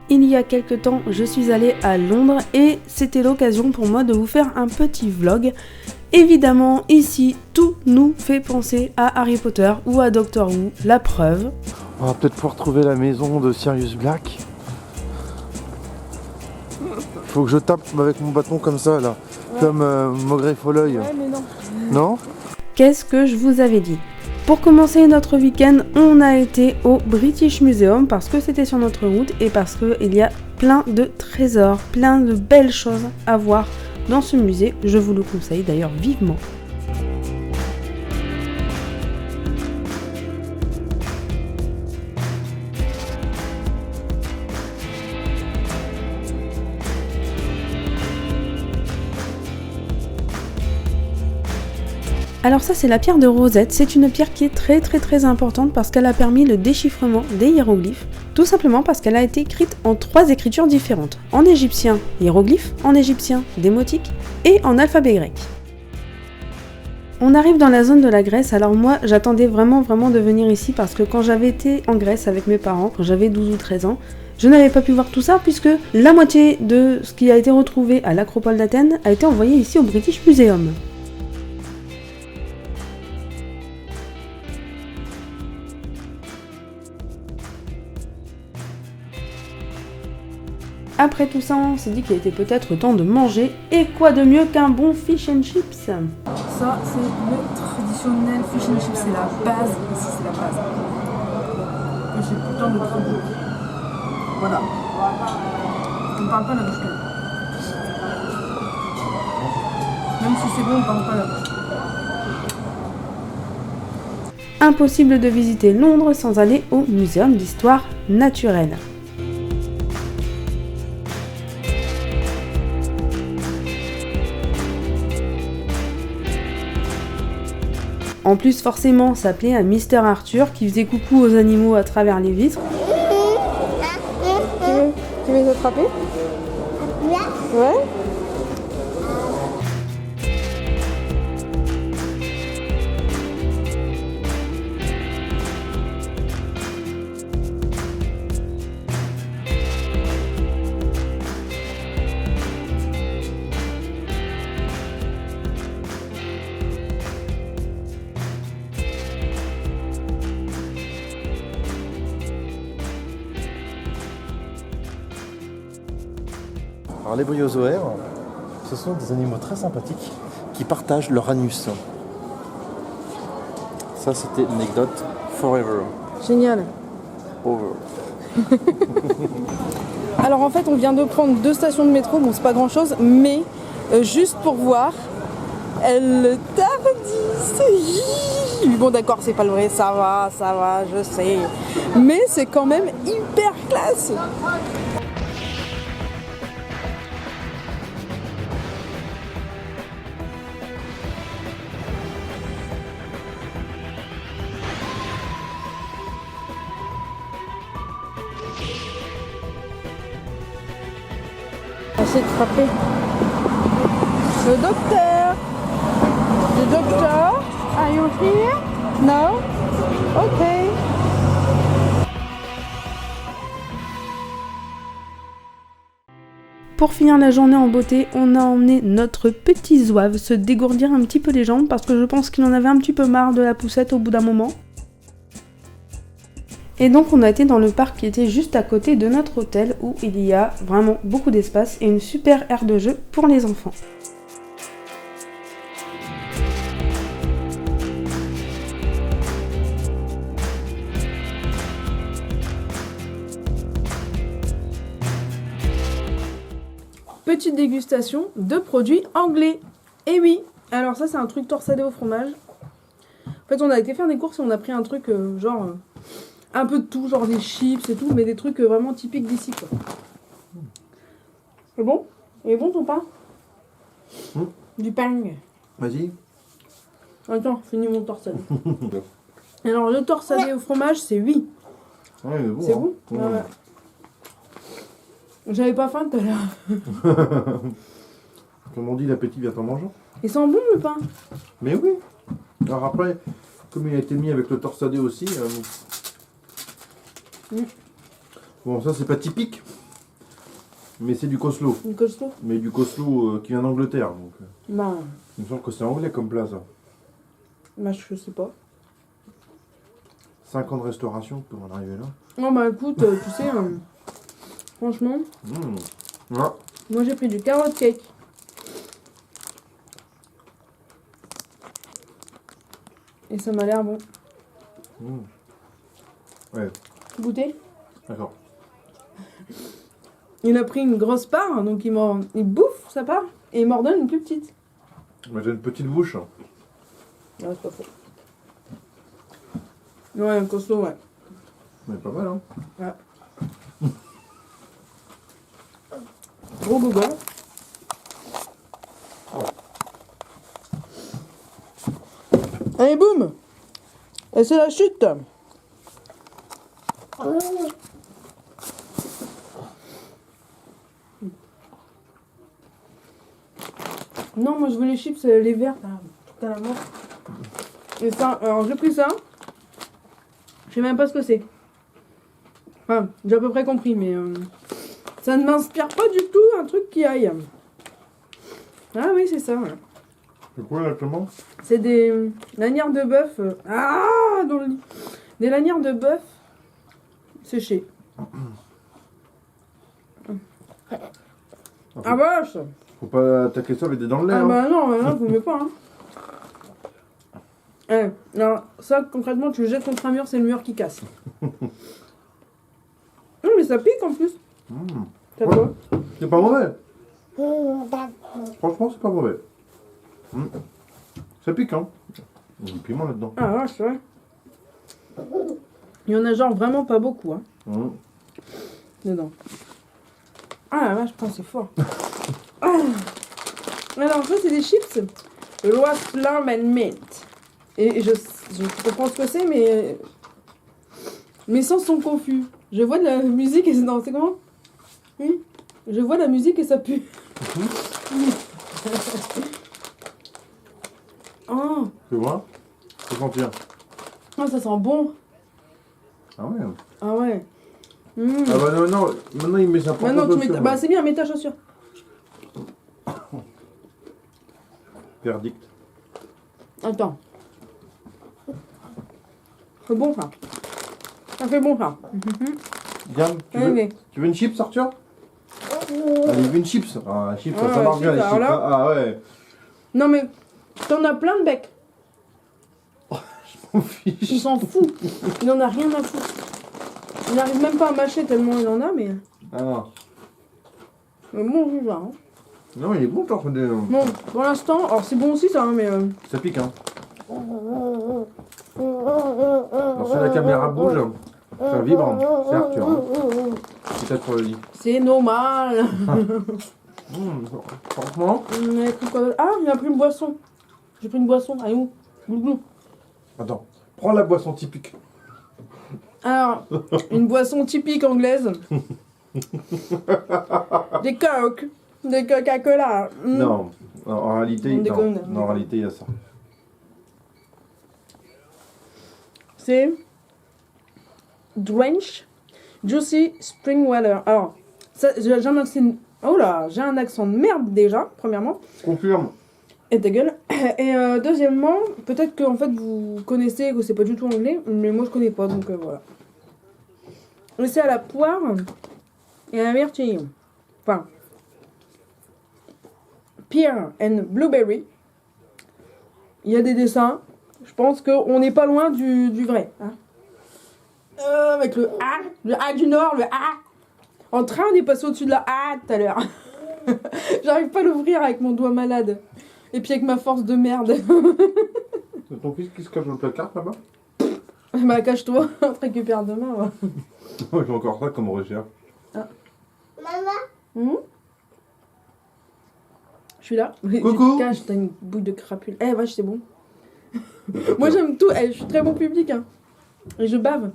Il y a quelques temps, je suis allée à Londres et c'était l'occasion pour moi de vous faire un petit vlog. Évidemment, ici, tout nous fait penser à Harry Potter ou à Doctor Who, la preuve. On va peut-être pouvoir trouver la maison de Sirius Black. Faut que je tape avec mon bâton comme ça là, ouais. Comme Maugrey Folleuil. Ouais, mais non. Non ? Qu'est-ce que je vous avais dit ? Pour commencer notre week-end, on a été au British Museum parce que c'était sur notre route et parce qu'il y a plein de trésors, plein de belles choses à voir dans ce musée. Je vous le conseille d'ailleurs vivement. Alors ça c'est la pierre de Rosette, c'est une pierre qui est très importante parce qu'elle a permis le déchiffrement des hiéroglyphes, tout simplement parce qu'elle a été écrite en 3 écritures différentes, en égyptien hiéroglyphe, en égyptien démotique et en alphabet grec. On arrive dans la zone de la Grèce, alors moi j'attendais vraiment de venir ici parce que quand j'avais été en Grèce avec mes parents, quand j'avais 12 ou 13 ans, je n'avais pas pu voir tout ça puisque la moitié de ce qui a été retrouvé à l'Acropole d'Athènes a été envoyé ici au British Museum. Après tout ça, on s'est dit qu'il était peut-être temps de manger, et quoi de mieux qu'un bon fish and chips ? Ça, c'est le traditionnel fish and chips, c'est la base, ici c'est la base. Et c'est putain de trop beau. Voilà. On ne parle pas la bouche pleine. Même si c'est bon, on ne parle pas la bouche. Impossible de visiter Londres sans aller au Muséum d'Histoire Naturelle. En plus, forcément, ça plaît à Mister Arthur qui faisait coucou aux animaux à travers les vitres. Tu veux t'attraper ? Ouais. Alors les bryozoaires, ce sont des animaux très sympathiques qui partagent leur anus. Ça c'était une anecdote forever. Génial. Over. Alors en fait on vient de prendre 2 stations de métro, bon c'est pas grand chose, mais juste pour voir, elle tardisse. Bon d'accord c'est pas le vrai, ça va, je sais. Mais c'est quand même hyper classe. Essayer de frapper. Le docteur. Le docteur. Are you here? No? Okay. Pour finir la journée en beauté, on a emmené notre petit zouave se dégourdir un petit peu les jambes parce que je pense qu'il en avait un petit peu marre de la poussette au bout d'un moment. Et donc on a été dans le parc qui était juste à côté de notre hôtel où il y a vraiment beaucoup d'espace et une super aire de jeu pour les enfants. Petite dégustation de produits anglais. Et oui, alors ça c'est un truc torsadé au fromage. En fait on a été faire des courses et on a pris un truc genre... un peu de tout, genre des chips et tout, mais des trucs vraiment typiques d'ici quoi. C'est bon ? Il est bon ton pain ? Du pain. Vas-y. Attends, finis mon torsadé. Alors le torsadé au fromage c'est oui. Ouais, mais bon, c'est bon ? Ouais. Ouais. J'avais pas faim tout à l'heure. Comme on dit, l'appétit vient en mangeant. Il sent bon le pain. Mais oui. Alors après, comme il a été mis avec le torsadé aussi. Bon, ça c'est pas typique. Mais c'est du Coslo. Du costaud. Mais du Coslo qui vient d'Angleterre. Donc, Bah, il me semble que c'est anglais comme plat, ça. bah, je sais pas. 5 ans de restauration pour en arriver là. Non, bah écoute, tu sais, franchement, Ah, moi j'ai pris du carrot cake. Et ça m'a l'air bon. ouais, Goûter. d'accord. Il a pris une grosse part, donc il bouffe sa part et il m'en redonne une plus petite. Mais j'ai une petite bouche. Ah, c'est pas faux. Ouais, un costaud, ouais. Mais pas mal, hein. Ouais. Gros gogo. Allez, boum! Et c'est la chute! Non, moi je veux les chips, les verts, là, tout à la mort. Et ça, alors j'ai pris ça. Je sais même pas ce que c'est. Enfin, j'ai à peu près compris, mais ça ne m'inspire pas du tout un truc qui aille. Ah oui, c'est ça. Ouais. C'est quoi exactement? C'est des lanières de bœuf. Dans le lit. Des lanières de bœuf séchées. Ah vache! Faut pas attaquer ça avec des dents de lait. Ah hein. bah non, faut mieux pas. Hein. Alors ça, concrètement, tu le jettes contre un mur, c'est le mur qui casse. Mais ça pique en plus. T'as Ouais. quoi? C'est pas mauvais. Franchement, c'est pas mauvais. Ça pique, hein. Il y a du piment là-dedans. Ah vache, c'est vrai. Il y en a genre vraiment pas beaucoup, hein, dedans. Ah la vache, putain, c'est fort. Alors ça, c'est des chips Roast Lamb and Mint. Et je comprends ce que c'est, mais mes sens sont confus. Je vois de la musique et c'est... Non, c'est comment? Oui. Je vois de la musique et ça pue. Oh, Tu vois? Faut sentir. ah, ça sent bon. Ah ouais. Ah ouais. Ah bah non, maintenant il met sa propre Maintenant, tu mets... chaussure, Bah ouais. c'est bien, mets ta chaussure. Verdict. Attends. C'est bon ça. Ça fait bon ça. Diane, Allez. tu veux une chips, Arthur? Allez, il veut une chips. Ah, la chips, Ah, ça marche bien, les chips, chips. alors là- Ah ouais. Non mais, t'en as plein de becs. Je m'en fiche. Il s'en fout. Il en a rien à foutre. Il n'arrive même pas à mâcher tellement il en a, mais... Ah non. Mais bon, je vois. Hein. Non, il est bon, toi. Bon, pour l'instant, alors c'est bon aussi ça, hein, mais... Ça pique, hein. Alors, si la caméra bouge, ça vibre. C'est Arthur. Hein. Peut-être pour le lit. C'est normal. Franchement. On a pris quoi d'autre? Ah, il a pris une boisson. J'ai pris une boisson. Allez où? Glou-glou. Attends, prends la boisson typique. Alors, une boisson typique anglaise. Des Coke. Des Coca-Cola. Non, en réalité, On déconne. non, en réalité, il y a ça. C'est Drench Juicy Spring Water. Alors, ça, j'ai un accent... Oh là, j'ai un accent de merde déjà, premièrement. Confirme. Et ta gueule. Et deuxièmement, peut-être que en fait vous connaissez, que c'est pas du tout anglais, mais moi je connais pas, donc voilà. Et c'est à la poire et à la myrtille. Enfin, pear and blueberry. Il y a des dessins. Je pense qu'on n'est pas loin du vrai. Hein. Avec le A du Nord, le A. En train, on est passé au-dessus de la A tout à l'heure. J'arrive pas à l'ouvrir avec mon doigt malade. Et puis avec ma force de merde. C'est ton fils qui se cache dans le placard là-bas? Bah cache-toi, on te récupère demain. Ouais. J'ai encore ça comme recherche. Ah. Maman. Je suis là. Coucou. Tu te caches, t'as une bouille de crapule. Eh vache, c'est bon. Moi j'aime tout. Je suis très bon public. Hein. Et je bave.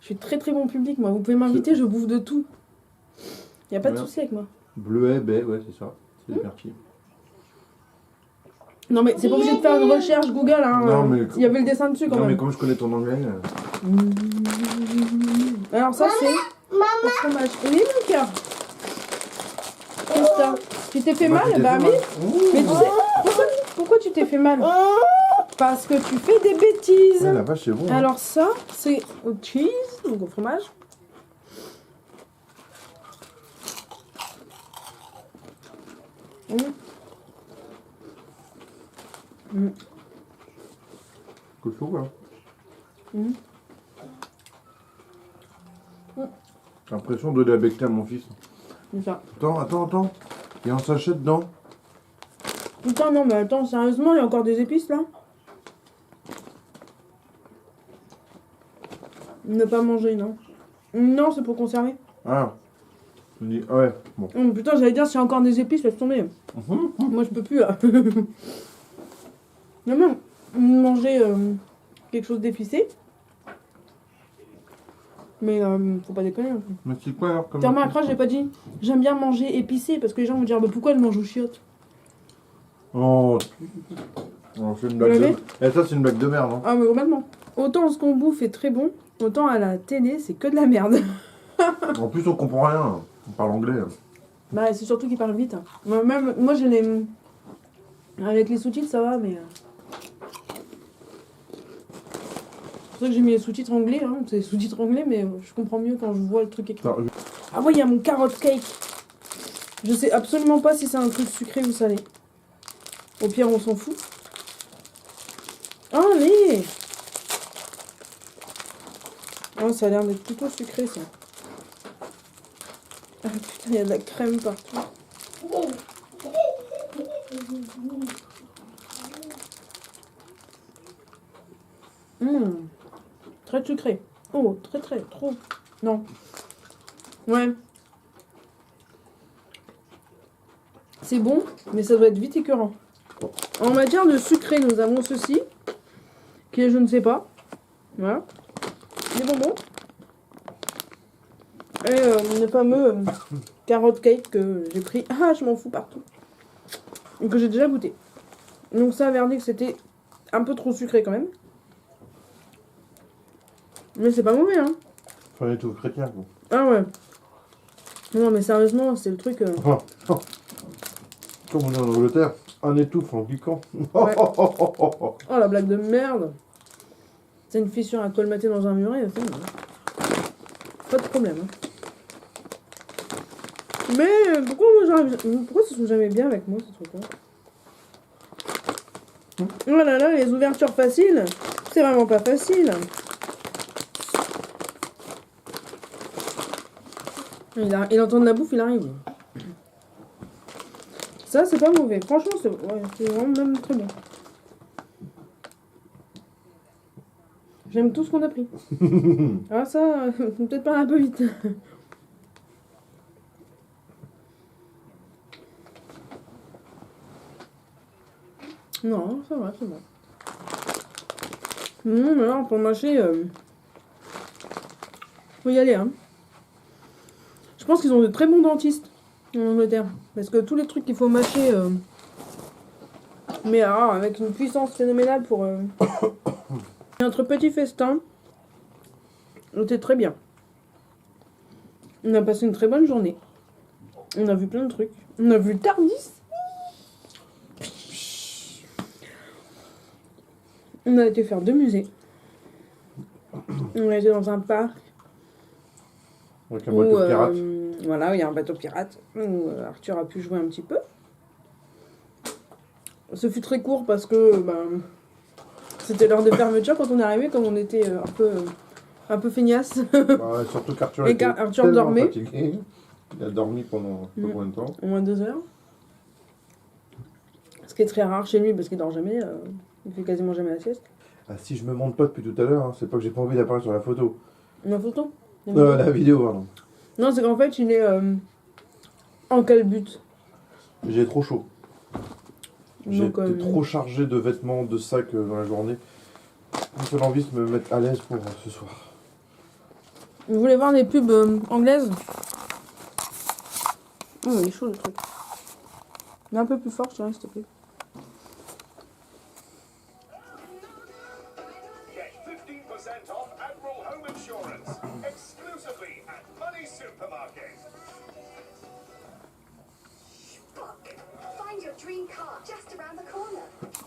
Je suis très très bon public. Moi, vous pouvez m'inviter, je bouffe de tout. Y a pas de souci avec moi. Bleuet, baie, ouais, c'est ça. C'est des myrtilles. Non mais c'est pas obligé de faire une recherche Google. Hein. Non, mais... Il y avait le dessin dessus quand non, même. mais comme je connais ton anglais. Alors ça c'est le fromage. Oui mon cœur. Qu'est-ce que t'as? Tu t'es fait Bah, mal? tu t'es Bah fait oui. mal. Mais tu sais, pourquoi tu t'es fait mal? Parce que tu fais des bêtises. Ouais, la vache, c'est bon. Hein. Alors ça, c'est au cheese, donc au fromage. Que chaud, là. J'ai l'impression de donner la becquer à mon fils. C'est ça. Attends. Il y a un sachet dedans. Putain, non, mais attends, sérieusement, il y a encore des épices là? Ne pas manger, non? Non, c'est pour conserver. Ah. Je me dis, ouais, bon. Oh, putain, j'allais dire, s'il y a encore des épices, laisse tomber. Moi, je peux plus là. Non, non, manger quelque chose d'épicé. Mais faut pas déconner. Mais c'est quoi alors comme. Tu remarqueras, j'ai pas dit j'aime bien manger épicé parce que les gens vont dire bah, pourquoi elle mange aux chiottes? Oh, c'est une blague de. Et ça, c'est une blague de merde, hein. Ah, mais complètement. Autant ce qu'on bouffe est très bon, autant à la télé, c'est que de la merde. En plus, on comprend rien. On parle anglais. Bah, c'est surtout qu'ils parlent vite. Hein. Moi, j'ai les. Avec les sous-titres, ça va, mais. C'est pour ça que j'ai mis les sous-titres anglais, hein. C'est les sous-titres anglais, mais je comprends mieux quand je vois le truc écrit. Ah, ouais, il y a mon carrot cake. Je sais absolument pas si c'est un truc sucré ou salé. Au pire, on s'en fout. Oh, allez! Oh, ça a l'air d'être plutôt sucré, ça. Ah putain, il y a de la crème partout. Très sucré. Oh, très, trop. Non. Ouais. C'est bon, mais ça doit être vite écœurant. En matière de sucré, nous avons ceci, qui est je ne sais pas. Voilà. Des bonbons. Et le fameux carrot cake que j'ai pris. Ah, je m'en fous partout. Et que j'ai déjà goûté. Donc ça, verdict, c'était un peu trop sucré quand même. Mais c'est pas mauvais, hein. Enfin, les tout chrétiens, quoi. Ah ouais. Non, mais sérieusement, c'est le truc... Comme on est en Angleterre, un étouffe en piquant. Ouais. Oh, la blague de merde. C'est une fissure à colmater dans un muret, ça, pas de problème. Hein. Mais pourquoi ça se trouve jamais bien avec moi, ce truc-là? Oh là là, les ouvertures faciles, c'est vraiment pas facile. Il entend de la bouffe, il arrive. Ça, c'est pas mauvais. Franchement, c'est vraiment même très bon. J'aime tout ce qu'on a pris. Ah ça, peut-être pas un peu vite. Non, ça va, c'est bon. Mais alors, pour mâcher, faut y aller, hein. Je pense qu'ils ont de très bons dentistes en Angleterre. Parce que tous les trucs qu'il faut mâcher, mais alors, avec une puissance phénoménale pour... Notre petit festin était très bien. On a passé une très bonne journée. On a vu plein de trucs. On a vu le Tardis. On a été faire 2 musées. On a été dans un parc. Avec un bateau pirate. Voilà, il y a un bateau pirate où Arthur a pu jouer un petit peu. Ce fut très court parce que c'était l'heure de fermeture quand on est arrivé, comme on était un peu feignasse. Bah, surtout qu'Arthur était Arthur dormait. Fatigué. Il a dormi pendant pas combien de temps. Au moins 2 heures. Ce qui est très rare chez lui parce qu'il dort jamais. Il fait quasiment jamais la sieste. Ah, si je me montre pas depuis tout à l'heure, hein, c'est pas que j'ai pas envie d'apparaître sur la photo. La photo La vidéo, pardon. Non, c'est qu'en fait, il est en calbute. J'ai trop chaud. J'ai Donc, été trop chargé de vêtements, de sacs dans la journée. J'ai envie de me mettre à l'aise pour ce soir. Vous voulez voir les pubs anglaises? Oh, il est chaud le truc. Il est un peu plus fort, je dirais, s'il te plaît. Get 15% off Admiral Home Insurance exclusively at Money Supermarket.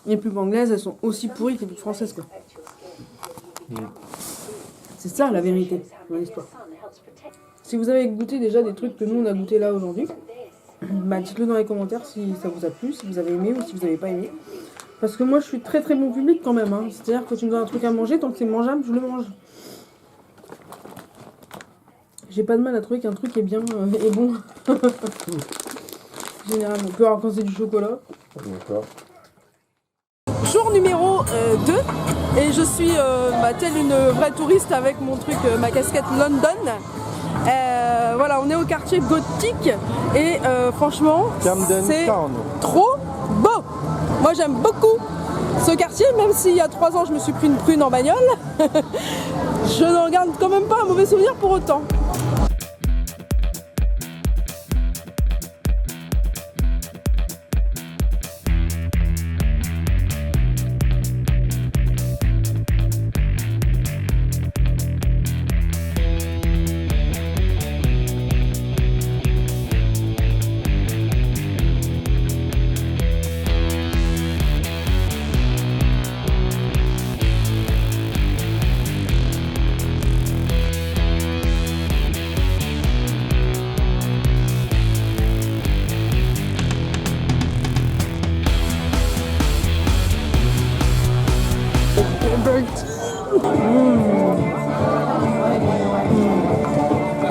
Les pubs anglaises, elles sont aussi pourries que les pubs françaises, quoi. C'est ça la vérité dans l'histoire. Si vous avez goûté déjà des trucs que nous on a goûté là aujourd'hui, bah dites-le dans les commentaires si ça vous a plu, si vous avez aimé ou si vous n'avez pas aimé. Parce que moi je suis très très bon public quand même, hein. C'est-à-dire que tu me donnes un truc à manger, tant que c'est mangeable, je le mange. J'ai pas de mal à trouver qu'un truc est bien et bon. Généralement, peu alors quand c'est du chocolat. D'accord. Jour numéro 2 et je suis telle une vraie touriste avec mon truc, ma casquette London. Voilà, on est au quartier gothique et franchement c'est trop beau. Moi j'aime beaucoup ce quartier, même s'il y a 3 ans je me suis pris une prune en bagnole. Je n'en garde quand même pas un mauvais souvenir pour autant.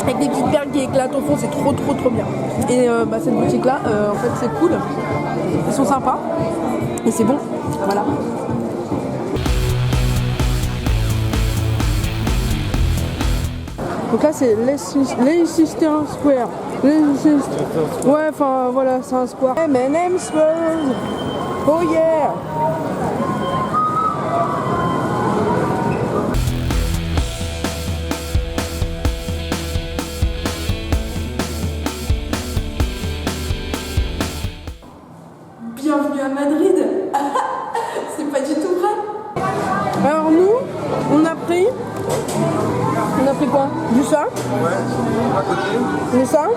Avec des petites perles qui éclatent au fond, c'est trop bien. Et cette boutique là, en fait c'est cool, ils sont sympas et c'est bon, voilà. Donc là c'est Leicester Square. Ouais, enfin voilà, c'est un square. M&M's World. Oh yeah. Bienvenue à Madrid. C'est pas du tout vrai. Alors nous, on a pris quoi? Du ça. Ouais, à côté. Le ça.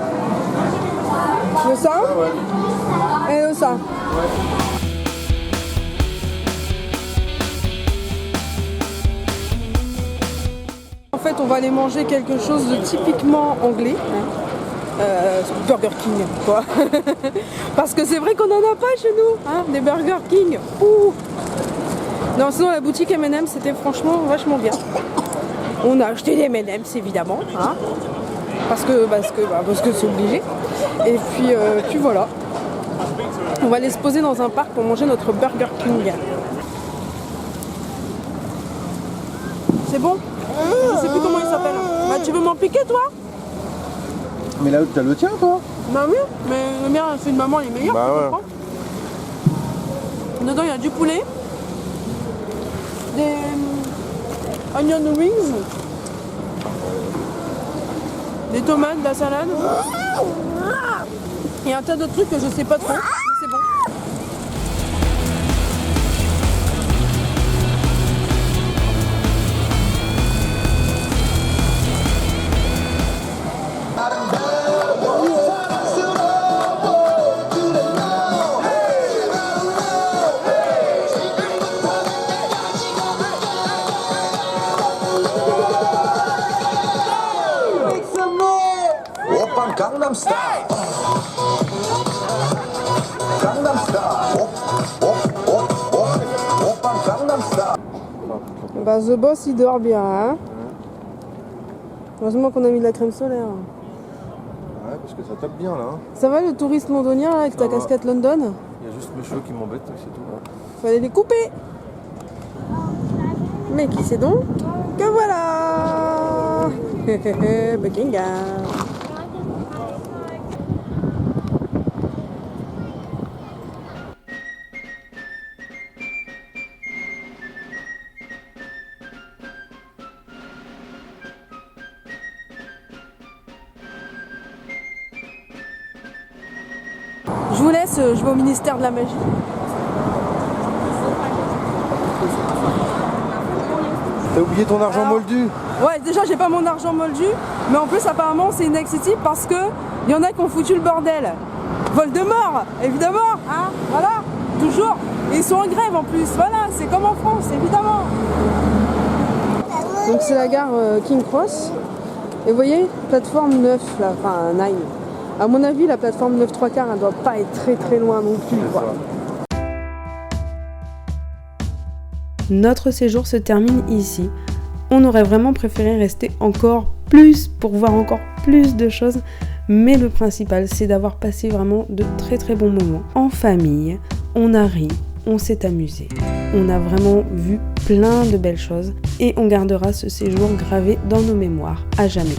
Le ça. Ouais. Et le ça. Ouais. En fait, on va aller manger quelque chose de typiquement anglais. Burger King, quoi. Parce que c'est vrai qu'on en a pas chez nous, hein, des Burger King. Ouh. Non, sinon la boutique M&M's c'était franchement vachement bien. On a acheté des M&M's évidemment, hein, parce que c'est obligé. Et puis voilà. On va aller se poser dans un parc pour manger notre Burger King. C'est bon? Je sais plus comment il s'appelle. Bah, tu veux m'en piquer toi? Mais là, t'as le tien, toi? Bah oui, mais le mien, c'est une maman, il est meilleur, bah tu ouais. comprends? Dedans, il y a du poulet, des onion rings, des tomates, de la salade, et un tas de trucs que je sais pas trop, mais c'est bon. Gangnam Style. Gangnam Style. Gangnam Style. Bah The Boss il dort bien, hein. Heureusement qu'on a mis de la crème solaire. Ouais, parce que ça tape bien là. Ça va le touriste londonien là, avec ta casquette London? Il y a juste mes cheveux qui m'embêtent, c'est tout. Fallait les couper. Mais qui c'est donc? Que voilà. Buckingham. Je vous laisse, je vais au ministère de la magie. T'as oublié ton argent moldu? Ouais, déjà j'ai pas mon argent moldu, mais en plus apparemment c'est inaccessible parce que y en a qui ont foutu le bordel. Voldemort, évidemment, hein, voilà, toujours. Et ils sont en grève en plus, voilà, c'est comme en France, évidemment. Donc c'est la gare King Cross. Et vous voyez, plateforme 9, là, enfin 9. À mon avis, la plateforme 9 3/4, elle doit pas être très loin non plus, quoi. Notre séjour se termine ici. On aurait vraiment préféré rester encore plus pour voir encore plus de choses, mais le principal c'est d'avoir passé vraiment de très bons moments en famille. On a ri, on s'est amusé, on a vraiment vu plein de belles choses et on gardera ce séjour gravé dans nos mémoires à jamais.